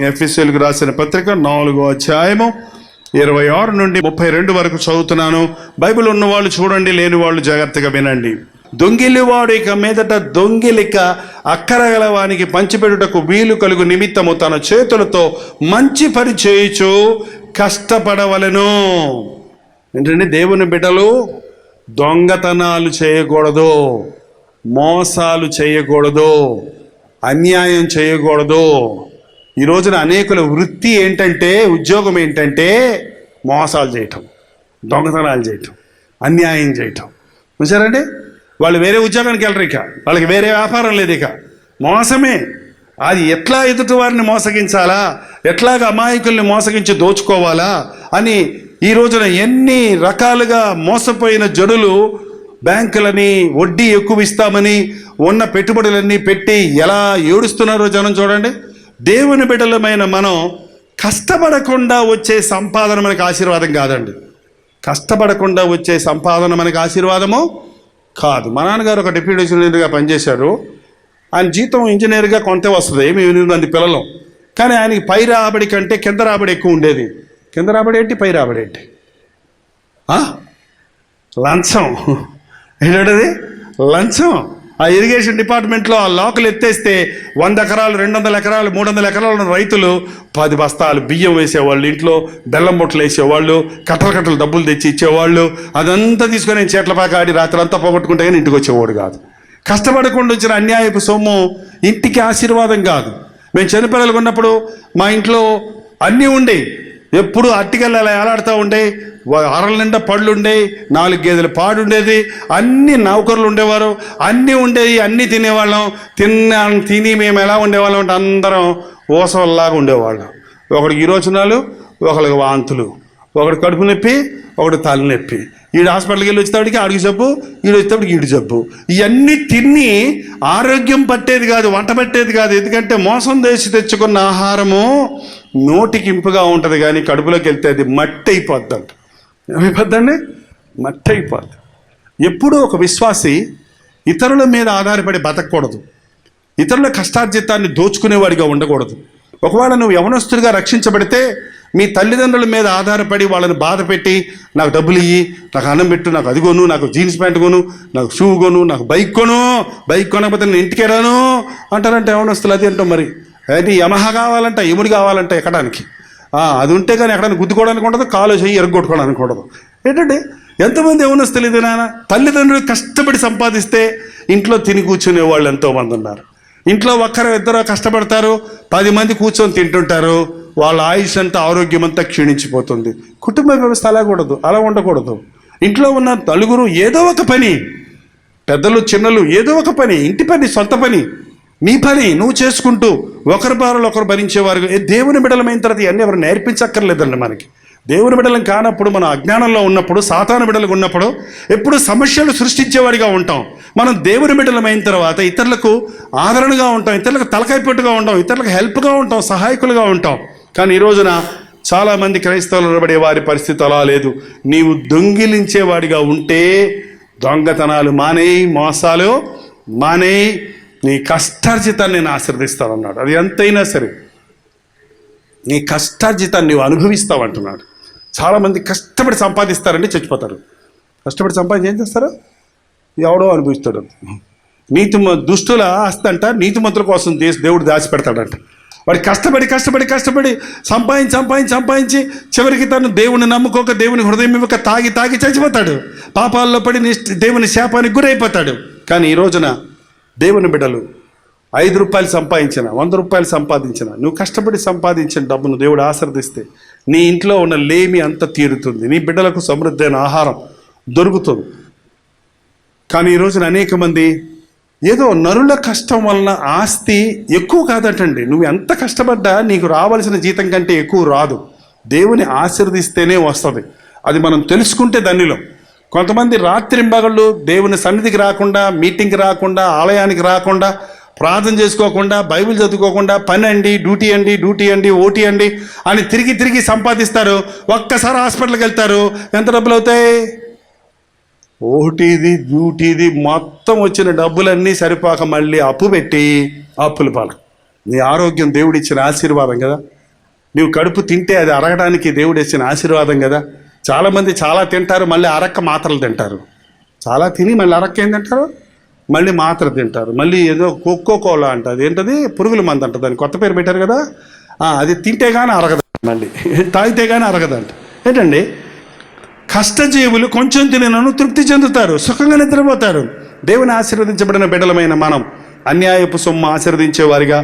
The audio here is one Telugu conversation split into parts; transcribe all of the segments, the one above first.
ఎఫెసీయులకు రాసిన పత్రిక 4వ అధ్యాయము 26 నుండి 32 వరకు చదువుతున్నాను. బైబిల్ ఉన్నవాళ్ళు చూడండి, లేని వాళ్ళు జాగ్రత్తగా వినండి. దొంగిలివాడు ఇక మీదట దొంగిలిక అక్కరగలవానికి పంచిపెట్టుటకు వీలు కలుగు నిమిత్తము తన చేతులతో మంచి పని చేయుచు కష్టపడవలెను. ఏంటంటే దేవుని బిడ్డలు దొంగతనాలు చేయకూడదు, మోసాలు చేయకూడదు, అన్యాయం చేయకూడదు. ఈ రోజున అనేకుల వృత్తి ఏంటంటే, ఉద్యోగం ఏంటంటే మోసాలు చేయటం, దొంగతనాలు చేయటం, అన్యాయం చేయటం. చూసారండి, వాళ్ళు వేరే ఉద్యోగానికి వెళ్ళరు, ఇక వాళ్ళకి వేరే వ్యాపారం లేదు, ఇక మోసమే. అది ఎట్లా ఎదుటి వారిని మోసగించాలా, ఎట్లాగ అమాయకుల్ని మోసగించి దోచుకోవాలా అని ఈ రోజున ఎన్ని రకాలుగా మోసపోయిన జనులు బ్యాంకులని వడ్డీ ఎక్కువ ఇస్తామని ఉన్న పెట్టుబడులన్నీ పెట్టి ఎలా ఏడుస్తున్నారో జనం చూడండి. దేవుని బిడ్డలమైన మనం కష్టపడకుండా వచ్చే సంపాదన మనకు ఆశీర్వాదం కాదండి. కష్టపడకుండా వచ్చే సంపాదన మనకు ఆశీర్వాదము కాదు. మా నాన్నగారు ఒక డిప్యూటీ ఇంజనీర్గా పనిచేశారు. ఆయన జీతం ఇంజనీర్గా కొంత వస్తుంది, మేము 8 మంది పిల్లలు. కానీ ఆయనకి పై రాబడి కంటే కింద రాబడి ఎక్కువ ఉండేది. కింద రాబడి ఏంటి, పై రాబడి ఏంటి? లంచం. ఏంటంటే లంచం. ఆ ఇరిగేషన్ డిపార్ట్మెంట్లో ఆ లోకలు ఎత్తేస్తే 100 ఎకరాలు 200 ఎకరాలు 300 ఎకరాలు ఉన్న రైతులు 10 బస్తాలు బియ్యం వేసేవాళ్ళు, ఇంట్లో బెల్లం బొట్టలు వేసేవాళ్ళు, కట్టలు డబ్బులు తెచ్చి ఇచ్చేవాళ్ళు. అదంతా తీసుకొని చేట్లపాక ఆడి రాత్రి అంతా పోగొట్టుకుంటే కానీ ఇంటికి వచ్చేవాడు కాదు. కష్టపడకుండా వచ్చిన అన్యాయపు సొమ్ము ఇంటికి ఆశీర్వాదం కాదు. మేము చిన్నపిల్లలు ఉన్నప్పుడు మా ఇంట్లో అన్నీ ఉండేవి. ఎప్పుడు అట్టికల్లా ఏలాడుతూ ఉండే, అరల నిండా పళ్ళు ఉండేవి, 4 గేదెల పాడు ఉండేది, అన్ని నౌకర్లు ఉండేవారు, అన్నీ ఉండేవి, అన్నీ తినేవాళ్ళం. తిని మేము ఎలా ఉండేవాళ్ళం అంటే అందరం ఓసవల్లాగా ఉండేవాళ్ళం. ఒకడికి విరోచనాలు, ఒకరికి వాంతులు, ఒకటి కడుపు నొప్పి, ఒకటి తలనొప్పి. ఈడు హాస్పిటల్కి వెళ్ళి వచ్చేటప్పటికి ఆడికి జబ్బు, ఈడు వచ్చేటప్పటికి ఈడు జబ్బు. ఇవన్నీ తిని ఆరోగ్యం పట్టేది కాదు, వంట పట్టేది కాదు. ఎందుకంటే మోసం చేసి తెచ్చుకున్న ఆహారము నోటికి ఇంపుగా ఉంటుంది, కానీ కడుపులోకి వెళ్తే అది మట్టి అయిపోద్ది అంట. ఏమైపోద్దండి? మట్టి అయిపోద్ది. ఎప్పుడూ ఒక విశ్వాసి ఇతరుల మీద ఆధారపడి బతకూడదు, ఇతరుల కష్టార్జితాన్ని దోచుకునేవాడిగా ఉండకూడదు. ఒకవేళ నువ్వు యవనస్తుడిగా రక్షించబడితే మీ తల్లిదండ్రుల మీద ఆధారపడి వాళ్ళని బాధ పెట్టి, నాకు డబ్బులు ఇయ్యి, నాకు అన్నం పెట్టు, నాకు అది కొను, నాకు జీన్స్ ప్యాంట్ కొను, నాకు షూ కొను, నాకు బైక్ కొను, బైక్ కొనకపోతే నేను ఇంటికి రాను అంటారంటే యవనస్తులు. అది అంటాం మరి. అది యమహా కావాలంట, యముడి కావాలంట ఎక్కడానికి. అది ఉంటే కానీ ఎక్కడానికి గుద్దుకోవడానికి ఉండదు, కాలు చెయ్యి ఎరగొట్టుకోవడానికి ఉండదు. ఏంటంటే ఎంతమంది యవనస్తులు ఇది నాన్న, తల్లిదండ్రులు కష్టపడి సంపాదిస్తే ఇంట్లో తిని కూర్చునే వాళ్ళు ఎంతోమంది ఉన్నారు. ఇంట్లో ఒక్కరు ఇద్దరు కష్టపడతారు, 10 మంది కూర్చొని తింటుంటారు. వాళ్ళ ఆయుష్ అంతా, ఆరోగ్యం అంతా క్షీణించిపోతుంది. కుటుంబ వ్యవస్థ అలా ఉండకూడదు. ఇంట్లో ఉన్న నలుగురు ఏదో ఒక పని, పెద్దలు చిన్నలు ఏదో ఒక పని, ఇంటి పని, సొంత పని, నీ పని నువ్వు చేసుకుంటూ ఒకరి బారులు ఒకరు భరించేవారు. దేవుని బిడ్డలమైన తర్వాత ఇవన్నీ ఎవరు నేర్పించక్కర్లేదండి మనకి. దేవుని బిడ్డలం కానప్పుడు, మనం అజ్ఞానంలో ఉన్నప్పుడు, సాతాను బిడ్డలకు ఉన్నప్పుడు ఎప్పుడు సమస్యలు సృష్టించేవాడిగా ఉంటాం. మనం దేవుని బిడ్డలమైన తర్వాత ఇతరులకు ఆదరణగా ఉంటాం, ఇతరులకు తలకాయపెట్టుగా ఉంటాం, ఇతరులకు హెల్ప్గా ఉంటాం, సహాయకులుగా ఉంటాం. కానీ ఈ రోజున చాలామంది క్రైస్తవులు నిలబడే వారి పరిస్థితి అలా లేదు. నీవు దొంగిలించేవాడిగా ఉంటే దొంగతనాలు మానేయి, మోసాలు మానేయి, నీ కష్టార్జితాన్ని నేను ఆశీర్దిస్తాను అన్నాడు. అది ఎంతైనా సరే నీ కష్టార్జితాన్ని నువ్వు అనుభవిస్తావు అంటున్నాడు. చాలామంది కష్టపడి సంపాదిస్తారండి, చచ్చిపోతారు. కష్టపడి సంపాదించి ఏం చేస్తారు? ఎవడో అనుభవిస్తాడు. దుష్టుల ఆస్తి అంట నీతిమంతుల కోసం దేవుడు దాచిపెడతాడంట. వాడు కష్టపడి సంపాదించి చివరికి తను దేవుని నమ్ముకోక, దేవుని హృదయం ఇవ్వక, తాగి చచ్చిపోతాడు. పాపాల్లో పడి దేవుని శాపానికి గురైపోతాడు. కానీ ఈ రోజున దేవుని బిడ్డలు 5 రూపాయలు సంపాదించిన, 100 రూపాయలు సంపాదించిన, నువ్వు కష్టపడి సంపాదించిన డబ్బును దేవుడు ఆశీర్దిస్తే నీ ఇంట్లో ఉన్న లేమి అంతా తీరుతుంది, నీ బిడ్డలకు సమృద్ధి అయిన ఆహారం దొరుకుతుంది. కానీ ఈ రోజున అనేక మంది ఏదో నరుల కష్టం వలన ఆస్తి ఎక్కువ కాదటండి. నువ్వు ఎంత కష్టపడ్డా నీకు రావాల్సిన జీతం కంటే ఎక్కువ రాదు. దేవుని ఆశీర్దిస్తేనే వస్తుంది. అది మనం తెలుసుకుంటే దానిలో. కొంతమంది రాత్రింబగళ్ళు దేవుని సన్నిధికి రాకుండా, మీటింగ్కి రాకుండా, ఆలయానికి రాకుండా, ప్రార్థన చేసుకోకుండా, బైబిల్ చదువుకోకుండా, పని అండి, డ్యూటీ అండి, ఓటీ అండి అని తిరిగి సంపాదిస్తారు. ఒక్కసారి హాస్పిటల్కి వెళ్తారు, ఎంత డబ్బులు అవుతాయి? ఓటీది డ్యూటీది మొత్తం వచ్చిన డబ్బులన్నీ సరిపోక మళ్ళీ అప్పు పెట్టి అప్పుల పాలు. నీ ఆరోగ్యం దేవుడిచ్చిన ఆశీర్వాదం కదా. నువ్వు కడుపు తింటే అది అరగడానికి దేవుడు ఇచ్చిన ఆశీర్వాదం కదా. చాలామంది చాలా తింటారు, మళ్ళీ అరక్క మాత్రలు తింటారు. చాలా తిని మళ్ళీ అరక్క ఏం తింటారు, మళ్ళీ మాత్ర తింటారు. మళ్ళీ ఏదో కోలా అంట, అదేంటది పురుగుల మందు అంట, దాన్ని కొత్త పేరు పెట్టారు కదా. అది తింటే కానీ అరగదు, మళ్ళీ తాగితే కానీ అరగదంట. ఏంటండి, కష్టజీవులు కొంచెం తినను తృప్తి చెందుతారు, సుఖంగా నిద్రపోతారు. దేవుని ఆశీర్వదించబడిన బిడ్డలమైన మనం అన్యాయపు సొమ్ము ఆశీర్వదించేవారిగా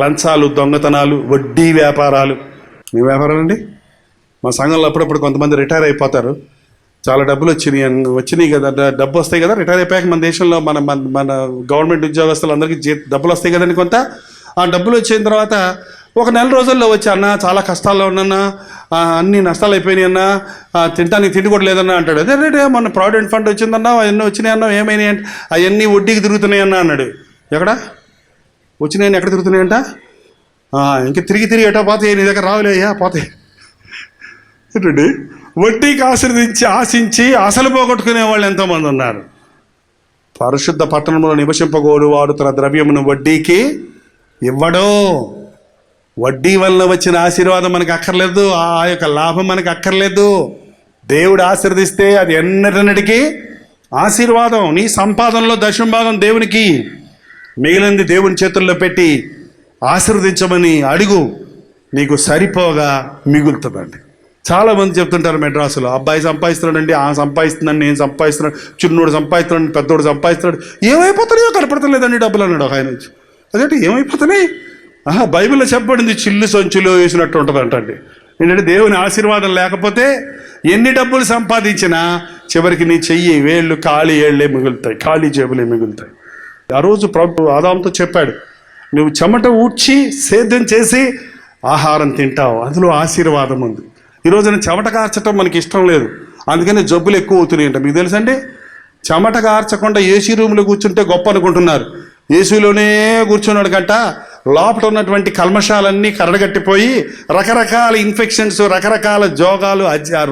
లంచాలు, దొంగతనాలు, వడ్డీ వ్యాపారాలు. మీ వ్యాపారాలు అండి. మా సంఘంలో అప్పుడప్పుడు కొంతమంది రిటైర్ అయిపోతారు, చాలా డబ్బులు వచ్చినాయి కదా, డబ్బు వస్తాయి కదా. రిటైర్ అయిపోయాక మన దేశంలో మన గవర్నమెంట్ ఉద్యోగస్తులందరికీ డబ్బులు వస్తాయి కదండి కొంత. ఆ డబ్బులు వచ్చిన తర్వాత ఒక నెల రోజుల్లో వచ్చి, అన్న చాలా కష్టాల్లో ఉన్నన్నా, అన్ని నష్టాలు అయిపోయినాయి అన్నా, తినడానికి తిండి కూడా లేదన్నా అంటాడు. అదే రేటే మొన్న ప్రావిడెంట్ ఫండ్ వచ్చిందన్నా, అవన్నీ వచ్చినాయి అన్నా, ఏమైనాయి అంటే అవన్నీ వడ్డీకి తిరుగుతున్నాయి అన్నా అన్నాడు. ఎక్కడ వచ్చినాయని ఎక్కడ తిరుగుతున్నాయంట? ఇంక తిరిగి ఎటో పోతాయి, నీ దగ్గర రావులేయ్యా పోతాయి. ఏంటండి, వడ్డీకి ఆశించి అసలు పోగొట్టుకునే వాళ్ళు ఎంతోమంది ఉన్నారు. పరిశుద్ధ పట్టణంలో నివసింపగోరు వాడు తన ద్రవ్యమును వడ్డీకి ఇవ్వడు. వడ్డీ వలన వచ్చిన ఆశీర్వాదం మనకు అక్కర్లేదు, ఆ యొక్క లాభం మనకు అక్కర్లేదు. దేవుడు ఆశీర్వదిస్తే అది ఎన్నటికి ఆశీర్వాదం. నీ సంపాదనలో దశంభాగం దేవునికి, మిగిలింది దేవుని చేతుల్లో పెట్టి ఆశీర్వదించమని అడుగు, నీకు సరిపోగా మిగులుతుందండి. చాలామంది చెప్తుంటారు మెడ్రాసులో, అబ్బాయి సంపాదిస్తున్నాడండి, ఆ సంపాదిస్తుందండి, నేను సంపాదిస్తున్నాడు, చిన్నోడు సంపాదిస్తున్నాడు, పెద్దోడు సంపాదిస్తున్నాడు, ఏమైపోతున్నాయో కనపడతలేదండి డబ్బులు అన్నాడు ఒక ఆయన నుంచి. అదేంటి ఏమైపోతున్నాయి? బైబిల్లో చెప్పబడింది, చిల్లు సంచులో వేసినట్టు ఉంటుందంటండి. ఏంటంటే దేవుని ఆశీర్వాదం లేకపోతే ఎన్ని డబ్బులు సంపాదించినా చివరికి నీ చెయ్యి వేళ్ళు ఖాళీ ఏళ్ళే మిగులుతాయి, ఖాళీ జేబులే మిగులుతాయి. ఆ రోజు ప్రభు ఆదాముతో చెప్పాడు, నువ్వు చెమట ఊడ్చి సేద్యం చేసి ఆహారం తింటావు, అందులో ఆశీర్వాదం ఉంది. ఈ రోజున చెమట కార్చడం మనకి ఇష్టం లేదు, అందుకని జబ్బులు ఎక్కువ అవుతున్నాయంట. మీకు తెలుసండి, చెమట కార్చకుండా ఏసీ రూమ్లో కూర్చుంటే గొప్ప అనుకుంటున్నారు. ఏసీలోనే కూర్చున్నాడు గంట లోపల ఉన్నటువంటి కల్మషాలన్నీ కరడగట్టిపోయి రకరకాల ఇన్ఫెక్షన్స్, రకరకాల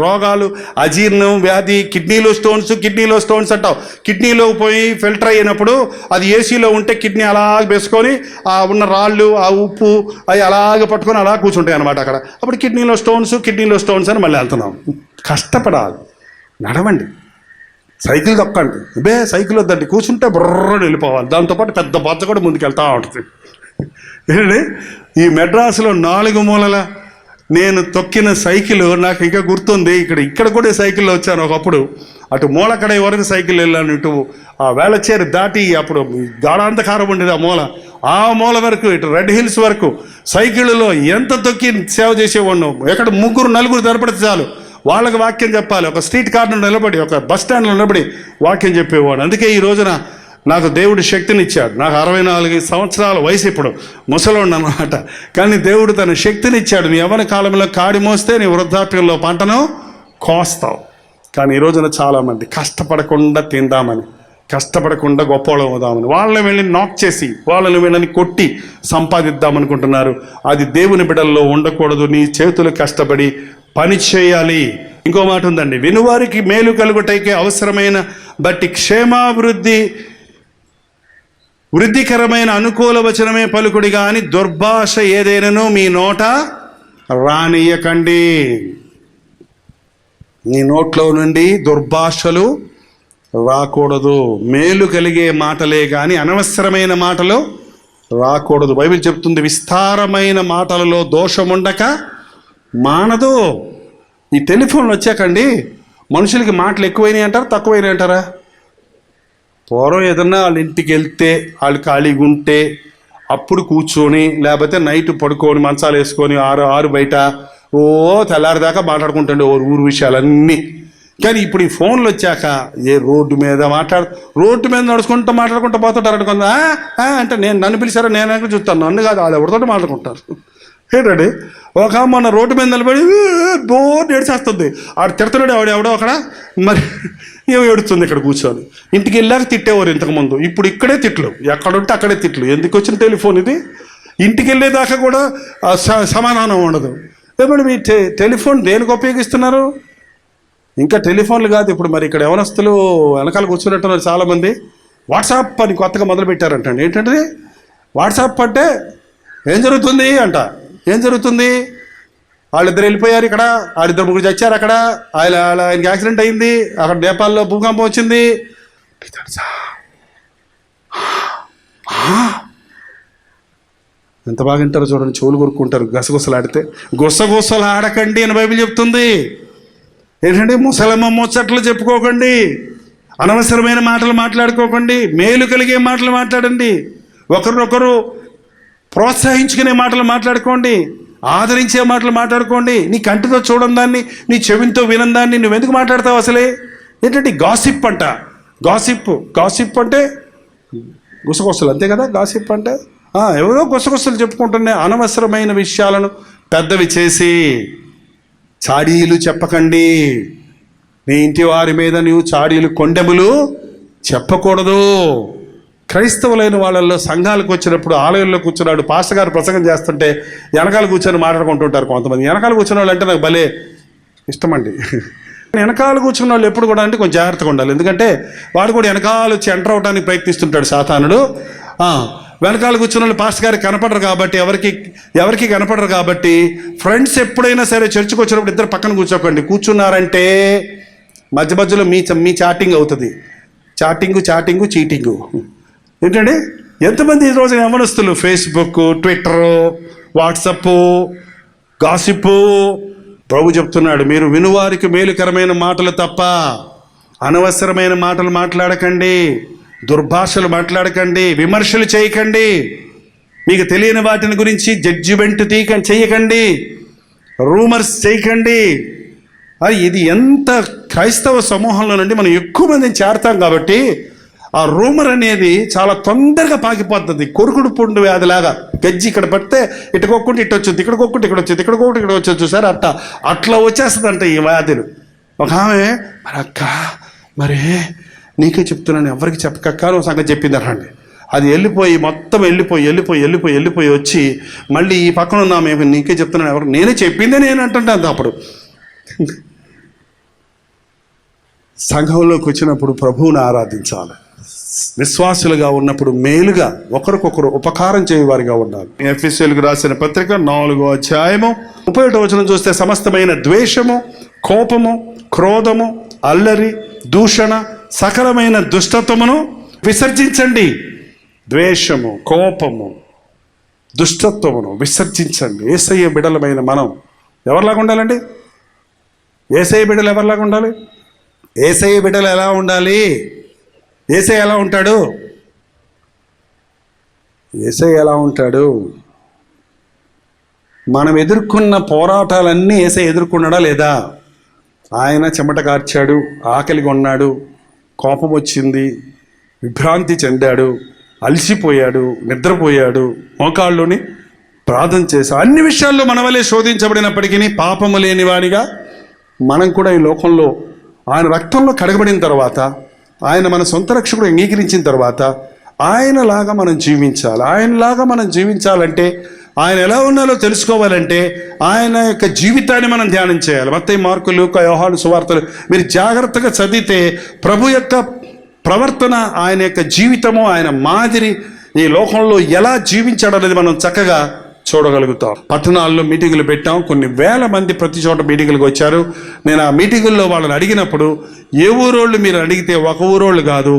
రోగాలు, అజీర్ణం వ్యాధి, కిడ్నీలో స్టోన్స్ అంటావు. కిడ్నీలో పోయి ఫిల్టర్ అయినప్పుడు అది ఏసీలో ఉంటే కిడ్నీ అలాగ వేసుకొని ఆ ఉన్న రాళ్ళు, ఆ ఉప్పు అవి అలాగ పట్టుకొని అలా కూర్చుంటాయి అన్నమాట అక్కడ. అప్పుడు కిడ్నీలో స్టోన్స్ అని మళ్ళీ వెళ్తున్నాం. కష్టపడాలి, నడవండి, సైకిల్ తొక్కండి. సైకిల్ వద్దండి, కూర్చుంటే బుర్రని వెళ్ళిపోవాలి. దాంతోపాటు పెద్ద బొజ్జ కూడా ముందుకు వెళ్తూ ఉంటుంది. ఏంటండి, ఈ మెడ్రాసులో 4 మూలల నేను తొక్కిన సైకిల్ నాకు ఇంకా గుర్తుంది. ఇక్కడ కూడా సైకిల్లో వచ్చాను ఒకప్పుడు. అటు మూలకడై వరకు సైకిల్ వెళ్ళాను, ఇటు ఆ వేళచేరు దాటి అప్పుడు గాఢాంధకారం ఉండేది ఆ మూల వరకు, ఇటు రెడ్ హిల్స్ వరకు సైకిళ్ళలో ఎంత తొక్కి సేవ చేసేవాడిను. ఎక్కడ 3-4 తరపడితే చాలు వాళ్ళకి వాక్యం చెప్పాలి. ఒక స్ట్రీట్ కార్నర్ నిలబడి, ఒక బస్ స్టాండ్లో నిలబడి వాక్యం చెప్పేవాడు. అందుకే ఈ రోజున నాకు దేవుడు శక్తినిచ్చాడు. నాకు 64 సంవత్సరాల వయసు, ఇప్పుడు ముసలోడు అన్నమాట. కానీ దేవుడు తన శక్తినిచ్చాడు. నీ యవ్వన కాలంలో కాడి మోస్తే నీ వృద్ధాప్యంలో పంటను కోస్తావు. కానీ ఈ రోజున చాలామంది కష్టపడకుండా తిందామని, కష్టపడకుండా గొప్పవాళ్ళం అవుదామని వాళ్ళని వెళ్ళి నాక్ చేసి, వాళ్ళని వీళ్ళని కొట్టి సంపాదిద్దామనుకుంటున్నారు. అది దేవుని బిడ్డల్లో ఉండకూడదు. నీ చేతులు కష్టపడి పని చేయాలి. ఇంకో మాట ఉందండి, వినువారికి మేలు కలుగుటైకే అవసరమైన బట్టి వృద్ధికరమైన అనుకూల వచనమే పలుకుడి గాని దుర్భాష ఏదైనాను మీ నోట రానియకండి. నీ నోట్లో నుండి దుర్భాషలు రాకూడదు. మేలు కలిగే మాటలే కానీ అనవసరమైన మాటలు రాకూడదు. బైబిల్ చెప్తుంది, విస్తారమైన మాటలలో దోషముండక మానదు. ఈ టెలిఫోన్లు వచ్చాకండి మనుషులకి మాటలు ఎక్కువైనాయి అంటారా, తక్కువైనాయి అంటారా? పూర్వం ఏదన్నా వాళ్ళ ఇంటికి వెళ్తే, వాళ్ళు ఖాళీగా ఉంటే అప్పుడు కూర్చొని, లేకపోతే నైట్ పడుకొని మంచాలు వేసుకొని ఆరు బయట తెల్లారిదాకా మాట్లాడుకుంటుండే ఊరు విషయాలన్నీ. కానీ ఇప్పుడు ఈ ఫోన్లు వచ్చాక రోడ్డు మీద నడుచుకుంటూ మాట్లాడుకుంటూ పోతుంటారు. అనుకుందా అంటే నన్ను పిలిచారా, నేను ఎక్కడ చూస్తాను, నన్ను కాదు, వాళ్ళు ఎవరితో మాట్లాడుకుంటారు. ఏంటండి, ఒక మొన్న రోడ్డు మీద నిలబడి బోర్డు ఏడ్చేస్తుంది. ఆడు తిడుతున్నాడు, ఎవడో అక్కడ, మరి ఏమో ఏడుస్తుంది ఇక్కడ కూర్చొని. ఇంటికి వెళ్ళాక తిట్టేవారు ఇంతకుముందు, ఇప్పుడు ఇక్కడే తిట్లు, ఎక్కడుంటే అక్కడే తిట్లు. ఎందుకు వచ్చిన టెలిఫోన్ ఇది? ఇంటికి వెళ్ళేదాకా కూడా సమాధానం ఉండదు. ఏమన్నా మీ టెలిఫోన్ దేనికి ఉపయోగిస్తున్నారు? ఇంకా టెలిఫోన్లు కాదు ఇప్పుడు, మరి ఇక్కడ యవనస్తులు వెనకాల కూర్చున్నట్టున్నారు చాలామంది. వాట్సాప్ అని కొత్తగా మొదలుపెట్టారంటండి. ఏంటంటే వాట్సాప్ అంటే ఏం జరుగుతుంది అంట. ఏం జరుగుతుంది? వాళ్ళిద్దరు వెళ్ళిపోయారు, ఇక్కడ వాళ్ళిద్దరు ముగ్గురు చచ్చారు, అక్కడ ఆయనకి యాక్సిడెంట్ అయింది, అక్కడ నేపాల్లో భూకంపం వచ్చింది. ఎంత బాగా వింటారో చూడండి, చెవులు కొరుక్కుంటారు గసగుసలాడితే. గుసగుసలు ఆడకండి అని బైబిల్ చెప్తుంది. ఏంటంటే ముసలమ్మ ముచ్చట్లు చెప్పుకోకండి, అనవసరమైన మాటలు మాట్లాడుకోకండి, మేలు కలిగే మాటలు మాట్లాడండి, ఒకరినొకరు ప్రోత్సహించుకునే మాటలు మాట్లాడుకోండి, ఆదరించే మాటలు మాట్లాడుకోండి. నీ కంటితో చూడని దాన్ని, నీ చెవితో వినని దాన్ని నువ్వెందుకు మాట్లాడతావు అసలే? ఏంటంటే గాసిప్ అంట. గాసిప్ అంటే గుసగుసలు, అంతే కదా గాసిప్ అంటే. ఎవరో గుసగుసలు చెప్పుకుంటున్నాయి, అనవసరమైన విషయాలను పెద్దవి చేసి చాడీలు చెప్పకండి. నీ ఇంటి వారి మీద నీవు చాడీలు కొండెములు చెప్పకూడదు. క్రైస్తవులైన వాళ్ళల్లో సంఘాలకు వచ్చినప్పుడు, ఆలయంలో కూర్చున్నాడు పాస్టర్ గారు ప్రసంగం చేస్తుంటే వెనకాల కూర్చొని మాట్లాడుకుంటుంటారు కొంతమంది. వెనకాల కూర్చున్న వాళ్ళు అంటే నాకు భలే ఇష్టమండి. వెనకాల కూర్చున్న వాళ్ళు ఎప్పుడు కూడా అంటే కొంచెం జాగ్రత్తగా ఉండాలి. ఎందుకంటే వాడు కూడా వెనకాల వచ్చి ఎంటర్ అవడానికి ప్రయత్నిస్తుంటాడు సాతానుడు. వెనకాల కూర్చున్న వాళ్ళు పాస్టర్ గారికి కనపడరు కాబట్టి, ఎవరికి కనపడరు కాబట్టి, ఫ్రెండ్స్ ఎప్పుడైనా సరే చర్చికి వచ్చినప్పుడు ఇద్దరు పక్కన కూర్చోకండి. కూర్చున్నారంటే మధ్య మధ్యలో మీ చాటింగ్ అవుతుంది. Chatting cheating. ఏంటండి ఎంతమంది ఈరోజు యవనస్తులు ఫేస్బుక్, ట్విట్టర్, వాట్సప్, గాసిప్. ప్రభు చెప్తున్నాడు, మీరు వినువారికి మేలుకరమైన మాటలు తప్ప అనవసరమైన మాటలు మాట్లాడకండి, దుర్భాషలు మాట్లాడకండి, విమర్శలు చేయకండి, మీకు తెలియని వాటిని గురించి జడ్జిమెంట్ చేయకండి, రూమర్స్ చేయకండి. ఇది ఎంత క్రైస్తవ సమూహంలో నుండి మనం ఎక్కువ మందిని చేరతాం కాబట్టి ఆ రూమర్ అనేది చాలా తొందరగా పాకిపోతుంది. కొరుకుడు పుండు వ్యాధిలాగా. గజ్జి ఇక్కడ పడితే ఇటుకోకుండా ఇటు వచ్చింది, ఇక్కడ కొక్కుంటే ఇక్కడ వచ్చింది, ఇక్కడ కొక్కుంటే ఇక్కడ వచ్చి చూసారు అట్లా వచ్చేస్తుందంట ఈ వ్యాధులు. ఒక ఆమె మరి అక్క మరి నీకే చెప్తున్నాను ఎవరికి చెప్పకక్క అని సంగతి చెప్పింది అనండి. అది మొత్తం వెళ్ళిపోయి వచ్చి మళ్ళీ ఈ పక్కన ఉన్నా మేము నీకే చెప్తున్నాను ఎవరు నేనే చెప్పిందే నేను అంటుంటాను. అప్పుడు సంఘంలోకి వచ్చినప్పుడు ప్రభువుని ఆరాధించాలి. విశ్వాసులుగా ఉన్నప్పుడు మేలుగా ఒకరికొకరు ఉపకారం చేయవారిగా ఉండాలి. ఎఫెసీయులకు రాసిన పత్రిక 4వ అధ్యాయము 31వ వచనం చూస్తే, సమస్తమైన ద్వేషము, కోపము, క్రోధము, అల్లరి, దూషణ, సకలమైన దుష్టత్వమును విసర్జించండి. ద్వేషము, కోపము, దుష్టత్వమును విసర్జించండి. యేసయ్య బిడ్డలమైన మనం ఎవరిలాగా ఉండాలండి? యేసయ్య బిడ్డలు ఎవరిలాగా ఉండాలి? యేసయ్య బిడ్డలు ఎలా ఉండాలి? యేసయ్య ఎలా ఉంటాడు? యేసయ్య ఎలా ఉంటాడు? మనం ఎదుర్కొన్న పోరాటాలన్నీ యేసయ్య ఎదుర్కొన్నాడా లేదా? ఆయన చెమట కార్చాడు, ఆకలిగా ఉన్నాడు, కోపం వచ్చింది, విభ్రాంతి చెందాడు, అలసిపోయాడు, నిద్రపోయాడు, మోకాళ్ళలోని ప్రార్థన చేశాడు. అన్ని విషయాల్లో మన వలె శోధించబడినప్పటికీ పాపము లేనివాడిగా మనం కూడా ఈ లోకంలో ఆయన రక్తంలో కడగబడిన తర్వాత, ఆయన మన సొంత రక్షకుడు అంగీకరించిన తర్వాత ఆయనలాగా మనం జీవించాలి. ఆయనలాగా మనం జీవించాలంటే, ఆయన ఎలా ఉన్నాలో తెలుసుకోవాలంటే ఆయన యొక్క జీవితాన్ని మనం ధ్యానం చేయాలి. మత్తయి, మార్కు, లూకా, యోహాను సువార్తలు మీరు జాగ్రత్తగా చదివితే ప్రభు యొక్క ప్రవర్తన, ఆయన యొక్క జీవితము, ఆయన మాదిరి ఈ లోకంలో ఎలా జీవించాడనేది మనం చక్కగా చూడగలుగుతాం. పట్టణాల్లో మీటింగులు పెట్టాం, కొన్ని వేల మంది ప్రతి చోట మీటింగులకు వచ్చారు. నేను ఆ మీటింగుల్లో వాళ్ళని అడిగినప్పుడు, ఏ ఊరోళ్ళు మీరు అడిగితే ఒక ఊరోళ్ళు కాదు,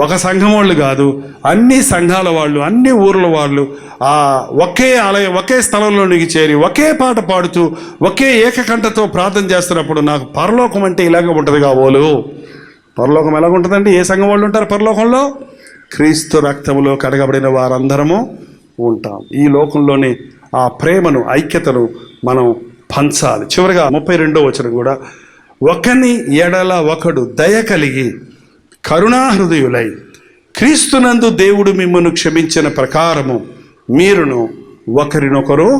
ఒక సంఘం వాళ్ళు కాదు, అన్ని సంఘాల వాళ్ళు, అన్ని ఊర్ల వాళ్ళు ఒకే ఆలయం, ఒకే స్థలంలోనికి చేరి ఒకే పాట పాడుతూ ఒకే ఏకకంఠతో ప్రార్థన చేస్తున్నప్పుడు నాకు పరలోకం అంటే ఇలాగే ఉంటుంది కాబోలు. పరలోకం ఎలాగ ఉంటుందండి? ఏ సంఘం వాళ్ళు ఉంటారు పరలోకంలో? క్రీస్తు రక్తములో కడగబడిన వారందరము ఉంటాం. ఈ లోకంలోని ఆ ప్రేమను, ఐక్యతను మనం పంచాలి. చివరిగా 32వ వచనం కూడా, ఒకని ఎడల ఒకడు దయ కలిగి కరుణాహృదయులై క్రీస్తునందు దేవుడు మిమ్మల్ని క్షమించిన ప్రకారము మీరును ఒకరినొకరు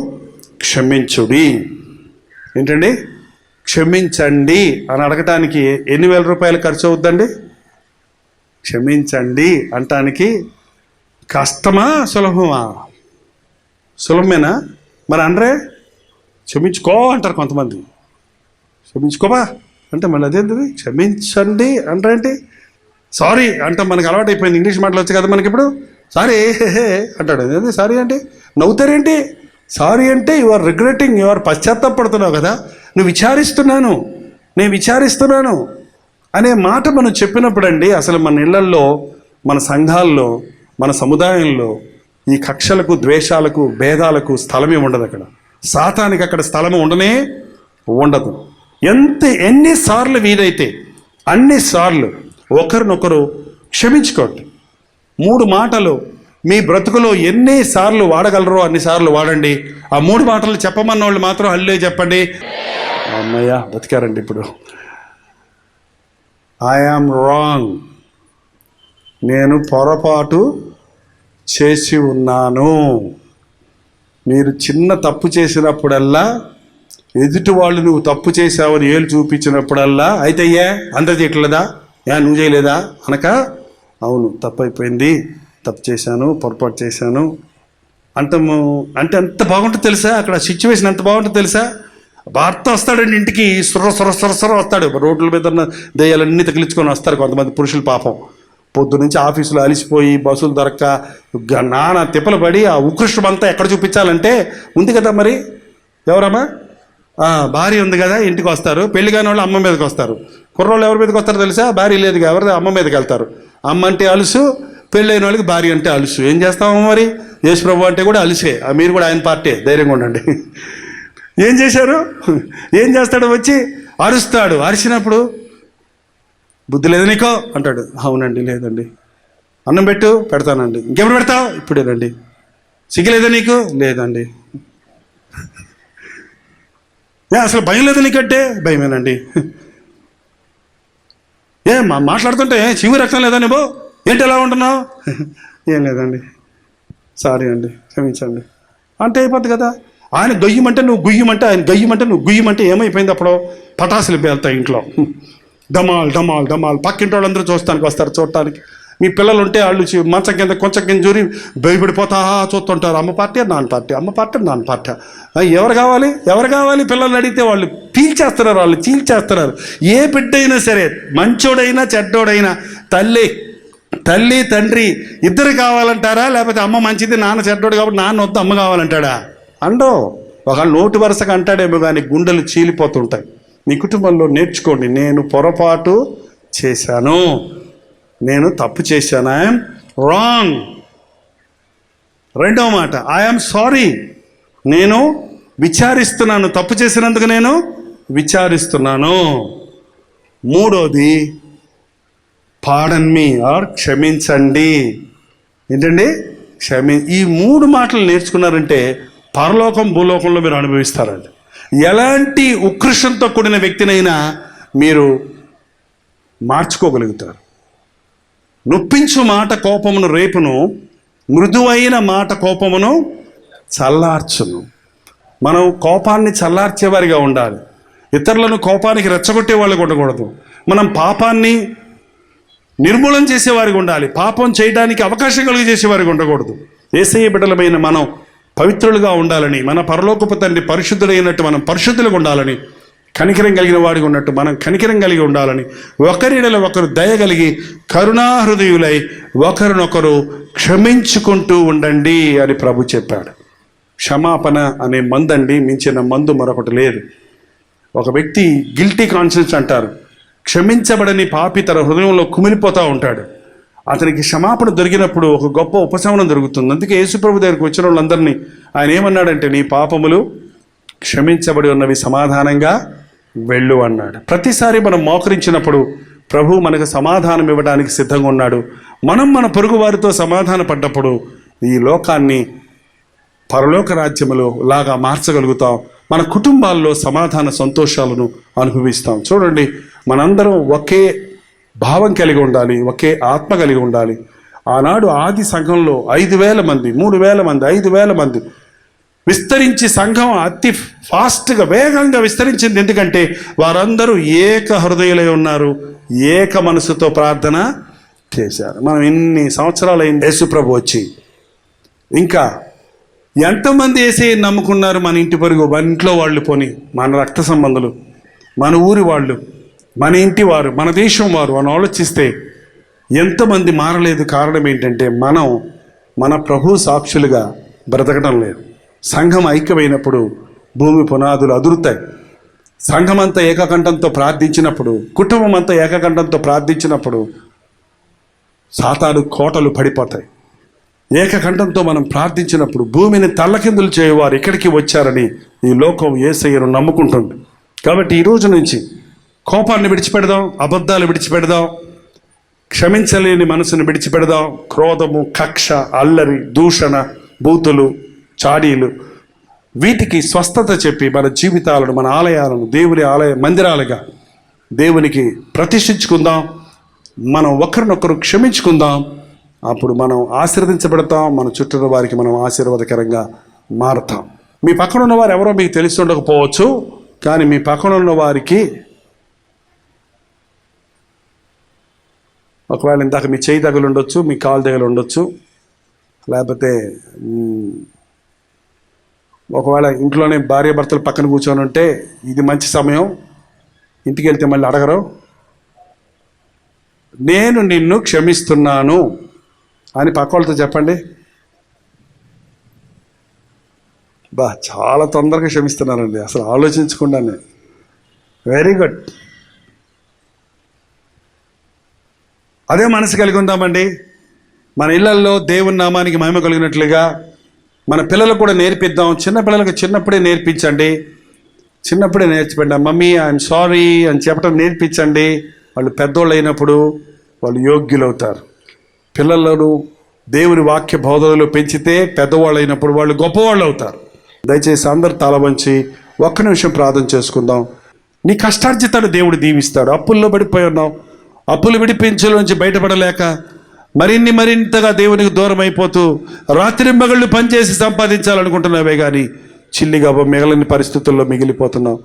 క్షమించుడి. ఏంటండి? క్షమించండి అని అడగటానికి ఎన్ని వేల రూపాయలు ఖర్చు అవుద్దండి? క్షమించండి అంటానికి కష్టమా సులభమా? సులభమేనా? మరి అనరే క్షమించుకో అంటారు కొంతమంది. క్షమించుకోవా అంటే మళ్ళీ అదేంటిది? క్షమించండి అంటారేంటి? సారీ అంటే మనకు అలవాటు అయిపోయింది. ఇంగ్లీష్ మాటలు వచ్చి కదా మనకి ఇప్పుడు. సారీ అంటాడు. అదే సారీ అంటే నవ్వుతారేంటి? సారీ అంటే you are regretting, you are పశ్చాత్తాపడుతున్నావు కదా, నేను విచారిస్తున్నాను అనే మాట మనం చెప్పినప్పుడు అండి, అసలు మన ఇళ్లల్లో, మన సంఘాల్లో, మన సముదాయంలో ఈ కక్షలకు, ద్వేషాలకు, భేదాలకు స్థలమే ఉండదు. అక్కడ సాతానికి అక్కడ స్థలమే ఉండదు. ఎన్నిసార్లు వీలైతే అన్నిసార్లు ఒకరినొకరు క్షమించుకోండి. 3 మాటలు మీ బ్రతుకులో ఎన్నిసార్లు వాడగలరో అన్నిసార్లు వాడండి. ఆ 3 మాటలు చెప్పమన్న వాళ్ళు మాత్రం హల్లే చెప్పండి. అమ్మయ్య బతికారండి. ఇప్పుడు ఐ యామ్ రాంగ్, నేను పొరపాటు చేసి ఉన్నాను. మీరు చిన్న తప్పు చేసినప్పుడల్లా, ఎదుటి వాళ్ళు నువ్వు తప్పు చేసావని ఏళ్ళు చూపించినప్పుడల్లా, అయితే అయ్యా అంత చేయట్లేదా, నువ్వు చేయలేదా అనక, అవును తప్పు అయిపోయింది, తప్పు చేశాను, పొరపాటు చేశాను అంటాము. అంటే ఎంత బాగుంటుంది తెలుసా? అక్కడ సిచ్యువేషన్ ఎంత బాగుంటుంది తెలుసా? భర్త వస్తాడండి ఇంటికి, సుర వస్తాడు. రోడ్ల మీద ఉన్న దెయ్యాలన్నీ తగిలించుకొని వస్తారు కొంతమంది పురుషులు. పాపం పొద్దు నుంచి ఆఫీసులో అలిసిపోయి బస్సులు దొరక్క నానా తిప్పలు పడి ఆ ఉత్కృష్టం అంతా ఎక్కడ చూపించాలంటే ఉంది కదా, మరి ఎవరమ్మా భార్య ఉంది కదా, ఇంటికి వస్తారు. పెళ్లి కాని వాళ్ళు అమ్మ మీదకి వస్తారు. కుర్రోళ్ళు ఎవరి మీదకి వస్తారో తెలుసా? భార్య లేదుగా, ఎవరిది అమ్మ మీదకి వెళ్తారు. అమ్మ అంటే అలుసు, పెళ్ళైన వాళ్ళకి భార్య అంటే అలుసు. ఏం చేస్తామో మరి, యేసు ప్రభు అంటే కూడా అలుసే. మీరు కూడా ఆయన పార్టీ, ధైర్యంగా ఉండండి. ఏం చేశారు? ఏం చేస్తాడు? వచ్చి అరుస్తాడు. అరిచినప్పుడు బుద్ధి లేదు నీకో అంటాడు. అవునండి లేదండి. అన్నం పెట్టు, పెడతానండి. ఇంకెప్పుడు పెడతావు? ఇప్పుడేనండి. సిగ్గులేదా నీకు? లేదండి. అసలు భయం లేదు నీకంటే? భయమేనండి. మాట్లాడుతుంటే చివి రక్తం లేదా నువ్వు? ఏంటి ఎలా ఉంటున్నావు? ఏం లేదండి, సారీ అండి, క్షమించండి అంటే అయిపోద్ది కదా. ఆయన గొయ్యమంటే నువ్వు గుయ్యమంటే, ఆయన గొయ్యమంటే నువ్వు గుయ్యమంటే ఏమైపోయింది? అప్పుడు పటాసులు పేలుతాయి ఇంట్లో. డమాల్ పక్కింటి వాళ్ళందరూ చూస్తానికి వస్తారు. చూడటానికి మీ పిల్లలు ఉంటే వాళ్ళు మంచం కింద కొంచెం కింద జూరి భయపడిపోతా చూస్తుంటారు. అమ్మ పార్టీ నాన్న పార్టీ. ఎవరు కావాలి పిల్లల్ని అడిగితే వాళ్ళు చీల్చేస్తున్నారు. ఏ బిడ్డ అయినా సరే, మంచోడైనా చెడ్డోడైనా, తల్లి తండ్రి ఇద్దరు కావాలంటారా? లేకపోతే అమ్మ మంచిది నాన్న చెడ్డోడు కాబట్టి నాన్న వద్దు అమ్మ కావాలంటాడా? అండో ఒక నోటి వరుసగా అంటాడేమో కానీ గుండెలు చీలిపోతుంటాయి. మీ కుటుంబంలో నేర్చుకోండి, నేను పొరపాటు చేశాను, నేను తప్పు చేశాను, ఐఎమ్ రాంగ్. 2వ మాట ఐఎమ్ సారీ, నేను విచారిస్తున్నాను, తప్పు చేసినందుకు నేను విచారిస్తున్నాను. 3వది పార్డన్ మీ ఆర్ క్షమించండి. ఏంటండి? ఈ 3 మాటలు నేర్చుకున్నారంటే పరలోకం భూలోకంలో మీరు అనుభవిస్తారండి. ఎలాంటి ఉత్కృష్టంతో కూడిన వ్యక్తినైనా మీరు మార్చుకోగలుగుతారు. నొప్పించు మాట కోపమును రేపును, మృదువైన మాట కోపమును చల్లార్చును. మనం కోపాన్ని చల్లార్చేవారిగా ఉండాలి. ఇతరులను కోపానికి రెచ్చగొట్టే వాళ్ళకి ఉండకూడదు. మనం పాపాన్ని నిర్మూలన చేసేవారికి ఉండాలి. పాపం చేయడానికి అవకాశం కలిగి చేసేవారికి ఉండకూడదు. యేసయ్య బిడ్డలమైన మనం పవిత్రులుగా ఉండాలని, మన పరలోకపు తండ్రి పరిశుద్ధులైనట్టు మనం పరిశుద్ధులుగా ఉండాలని, కనికరం కలిగిన వాడిగా ఉన్నట్టు మనం కనికరం కలిగి ఉండాలని, ఒకరిడల ఒకరు దయగలిగి కరుణాహృదయులై ఒకరినొకరు క్షమించుకుంటూ ఉండండి అని ప్రభు చెప్పాడు. క్షమాపణ అనే మందండి, మించిన మందు మరొకటి లేదు. ఒక వ్యక్తి గిల్టీ కాన్షియన్స్ అంటారు. క్షమించబడని పాపి తన హృదయంలో కుమిలిపోతూ ఉంటాడు. అతనికి క్షమాపణ దొరికినప్పుడు ఒక గొప్ప ఉపశమనం దొరుకుతుంది. అందుకే యేసుప్రభు దగ్గరికి వచ్చిన వాళ్ళందరినీ ఆయన ఏమన్నాడంటే, నీ పాపములు క్షమించబడి ఉన్నవి, సమాధానంగా వెళ్ళు అన్నాడు. ప్రతిసారి మనం మోకరించినప్పుడు ప్రభు మనకు సమాధానం ఇవ్వడానికి సిద్ధంగా ఉన్నాడు. మనం మన పొరుగు వారితో సమాధాన పడ్డప్పుడు ఈ లోకాన్ని పరలోక రాజ్యములో లాగా మార్చగలుగుతాం. మన కుటుంబాల్లో సమాధాన సంతోషాలను అనుభవిస్తాం. చూడండి, మనందరం ఒకే భావం కలిగి ఉండాలి, ఒకే ఆత్మ కలిగి ఉండాలి. ఆనాడు ఆది సంఘంలో 5,000 మంది, 3,000 మంది, 5,000 మంది విస్తరించి సంఘం అతి ఫాస్ట్గా వేగంగా విస్తరించింది. ఎందుకంటే వారందరూ ఏక హృదయులై ఉన్నారు, ఏక మనసుతో ప్రార్థన చేశారు. మనం ఎన్ని సంవత్సరాలు అయింది యేసు ప్రభు వచ్చి, ఇంకా ఎంతమంది యేసయ్యను నమ్ముకున్నారు? మన ఇంటి పొరుగు, మన ఇంట్లో వాళ్ళు, పోని మన రక్త సంబంధులు, మన ఊరి వాళ్ళు, మన ఇంటి వారు, మన దేశం వారు అని ఆలోచిస్తే ఎంతమంది మారలేదు? కారణం ఏంటంటే మనం మన ప్రభు సాక్షులుగా బ్రతకడం లేదు. సంఘం ఐక్యమైనప్పుడు భూమి పునాదులు అదురుతాయి. సంఘం అంతా ఏకకంఠంతో ప్రార్థించినప్పుడు, కుటుంబం అంతా ఏకకంఠంతో ప్రార్థించినప్పుడు సాతాను కోటలు పడిపోతాయి. ఏకకంఠంతో మనం ప్రార్థించినప్పుడు భూమిని తల్లకిందులు చేయవారు ఇక్కడికి వచ్చారని ఈ లోకం యేసయ్యను నమ్ముకుంటుంది. కాబట్టి ఈ రోజు నుంచి కోపాన్ని విడిచిపెడదాం, అబద్ధాలు విడిచిపెడదాం, క్షమించలేని మనసును విడిచిపెడదాం. క్రోధము, కక్ష, అల్లరి, దూషణ, బూతులు, చాడీలు, వీటికి స్వస్థత చెప్పి మన జీవితాలను, మన ఆలయాలను దేవుని ఆలయ మందిరాలుగా దేవునికి ప్రతిష్ఠించుకుందాం. మనం ఒకరినొకరు క్షమించుకుందాం. అప్పుడు మనం ఆశీర్వదించబడతాం. మన చుట్టూ వారికి మనం ఆశీర్వాదకరంగా మారుతాం. మీ పక్కన ఉన్న వారు ఎవరో మీకు తెలిసి ఉండకపోవచ్చు, కానీ మీ పక్కన ఉన్న వారికి ఒకవేళ ఇందాక మీ చేయి దగ్గర ఉండొచ్చు, మీ కాలు దగ్గర ఉండొచ్చు, లేకపోతే ఒకవేళ ఇంట్లోనే భార్య భర్తలు పక్కన కూర్చొని ఉంటే ఇది మంచి సమయం. ఇంటికి వెళ్తే మళ్ళీ అడగరు, నేను నిన్ను క్షమిస్తున్నాను అని పక్క వాళ్ళతో చెప్పండి. చాలా తొందరగా క్షమిస్తున్నానండి, అసలు ఆలోచించకుండానే. Very good. అదే మనసు కలిగి ఉందామండి. మన ఇళ్లల్లో దేవుని నామానికి మహిమ కలిగినట్లుగా మన పిల్లలకు కూడా నేర్పిద్దాం. చిన్న పిల్లలకు చిన్నప్పుడే నేర్పించండి, చిన్నప్పుడే నేర్చిపెట్టండి. మమ్మీ ఐఎమ్ సారీ అని చెప్పడం నేర్పించండి. వాళ్ళు పెద్దోళ్ళు అయినప్పుడు వాళ్ళు యోగ్యులవుతారు. పిల్లలను దేవుని వాక్య బోధనలో పెంచితే పెద్దవాళ్ళు అయినప్పుడు వాళ్ళు గొప్పవాళ్ళు అవుతారు. దయచేసి అందరు తల వంచి ఒక్క నిమిషం ప్రార్థన చేసుకుందాం. నీ కష్టార్జితాన్ని దేవుడు దీవిస్తాడు. అప్పుల్లో పడిపోయి ఉన్నావు, అప్పులు విడిపించలోంచి బయటపడలేక మరింతగా దేవునికి దూరం అయిపోతూ రాత్రింబగళ్ళు పనిచేసి సంపాదించాలనుకుంటున్నావే కానీ చిల్లిగా మిగలని పరిస్థితుల్లో మిగిలిపోతున్నావు.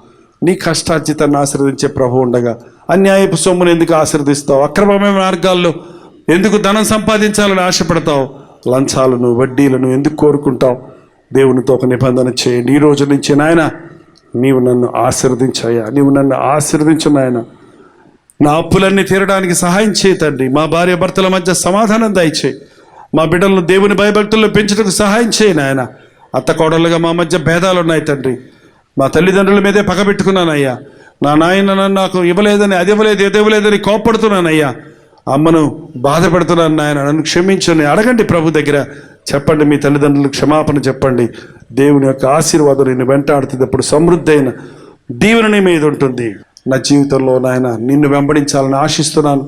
నీ కష్టార్జితాన్ని ఆశీర్వదించే ప్రభు ఉండగా అన్యాయపు సొమ్మును ఎందుకు ఆశీర్వదిస్తావు? అక్రమమైన మార్గాల్లో ఎందుకు ధనం సంపాదించాలని ఆశపడతావు? లంచాలను, వడ్డీలను ఎందుకు కోరుకుంటావు? దేవునితో ఒక నిబంధన చేయండి. ఈ రోజు నుంచి నాయన నీవు నన్ను ఆశీర్వదించాయా, నీవు నన్ను ఆశీర్వదించు నాయన. నా అప్పులన్నీ తీరడానికి సహాయం చేయి తండ్రి. మా భార్య భర్తల మధ్య సమాధానం దయచేయి. మా బిడ్డలను దేవుని భయభక్తుల్లో పెంచుటకు సహాయం చేయి నాయన. అత్త కోడలుగా మా మధ్య భేదాలు ఉన్నాయి తండ్రి. మా తల్లిదండ్రుల మీదే పగబెట్టుకున్నానయ్యా. నా నాయన నాకు ఇవ్వలేదని, అది ఇవ్వలేదు, ఇది ఇవ్వలేదని కోప్పడుతున్నానయ్యా. అమ్మను బాధ పెడుతున్నాను నాయన, నన్ను క్షమించని అడగండి. ప్రభు దగ్గర చెప్పండి, మీ తల్లిదండ్రులకు క్షమాపణ చెప్పండి. దేవుని యొక్క ఆశీర్వాదం నిన్ను వెంటాడుతుంది. అప్పుడు సమృద్ధి అయిన దీవెన నీ మీద ఉంటుంది. నా జీవితంలో నాయన నిన్ను వెంబడించాలని ఆశిస్తున్నాను.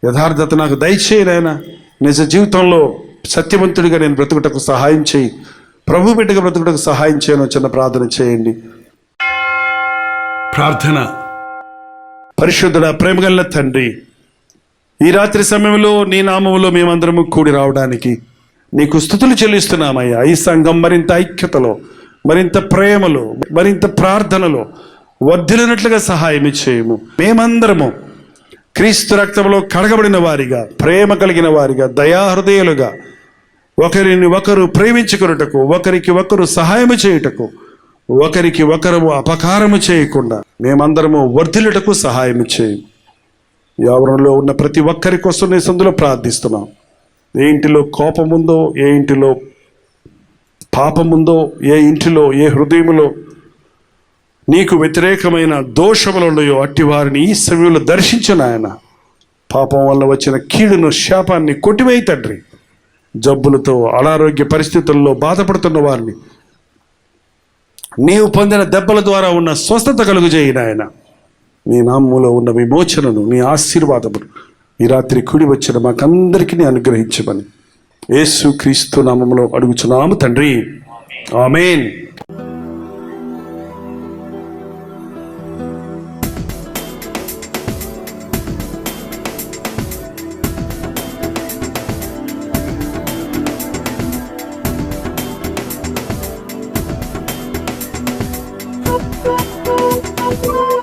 యథార్థత నాకు దయచేయి నాయన. నిజ జీవితంలో సత్యవంతుడిగా నేను బ్రతుకుటకు సహాయం చేయి. ప్రభు బిడ్డగా బ్రతుకుటకు సహాయం చేయను. చిన్న ప్రార్థన చేయండి. ప్రార్థన. పరిశుద్ధుడా, ప్రేమగల తండ్రి, ఈ రాత్రి సమయంలో నీ నామములో మేమందరము కూడి రావడానికి నీకు స్తుతులు చెల్లిస్తున్నామయ్యా. ఈ సంఘం మరింత ఐక్యతలో, మరింత ప్రేమలో, మరింత ప్రార్థనలో వర్ధిల్లినట్లుగా సహాయం చేయము. మేమందరము క్రీస్తు రక్తంలో కడగబడిన వారిగా, ప్రేమ కలిగిన వారిగా, దయాహృదయులుగా ఒకరిని ఒకరు ప్రేమించుకున్నటకు, ఒకరికి ఒకరు సహాయము చేయుటకు, ఒకరికి ఒకరు అపకారము చేయకుండా మేమందరము వర్ధిల్లుటకు సహాయం చేయము. ఎవరిలో ఉన్న ప్రతి ఒక్కరి కోసం నీ సందులో ప్రార్థిస్తున్నాం. ఏ ఇంటిలో కోపముందో, ఏ ఇంటిలో పాపముందో, ఏ ఇంటిలో, ఏ హృదయములో నీకు వ్యతిరేకమైన దోషములు ఉన్నాయో అట్టి వారిని ఈ సమయంలో దర్శించిన ఆయన. పాపం వల్ల వచ్చిన కీడును, శాపాన్ని కొట్టివేయి తండ్రి. జబ్బులతో, అనారోగ్య పరిస్థితుల్లో బాధపడుతున్న వారిని నీవు పొందిన దెబ్బల ద్వారా ఉన్న స్వస్థత కలుగుజేయి నాయన. నీ నామములో ఉన్న విమోచనను, నీ ఆశీర్వాదమును ఈ రాత్రి కూడి వచ్చిన మాకందరికీ నీ అనుగ్రహించమని యేసు క్రీస్తు నామములో అడుగుచున్నాము తండ్రి. ఆమేన్. Thank you.